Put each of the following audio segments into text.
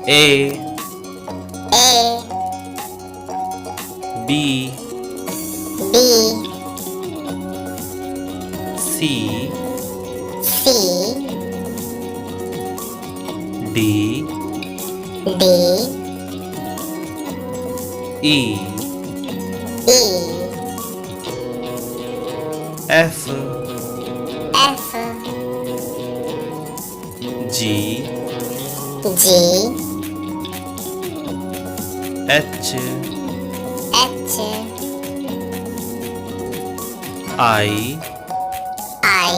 A A B B C C D D E E F F G G H H I I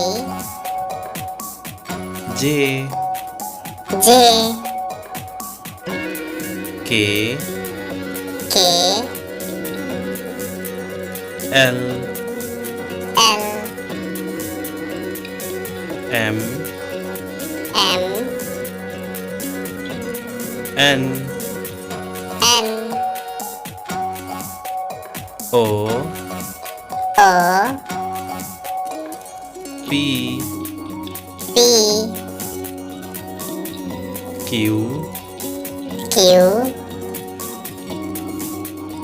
J J K K L L M M N N O O P P Q Q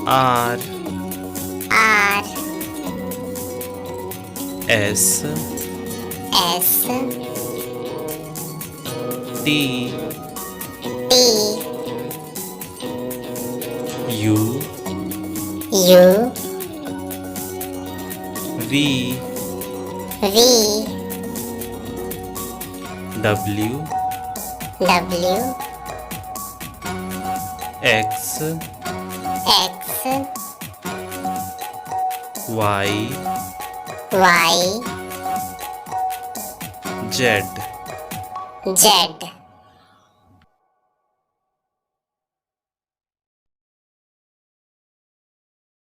R R S S T T U U V V W W X X Y Y Z Z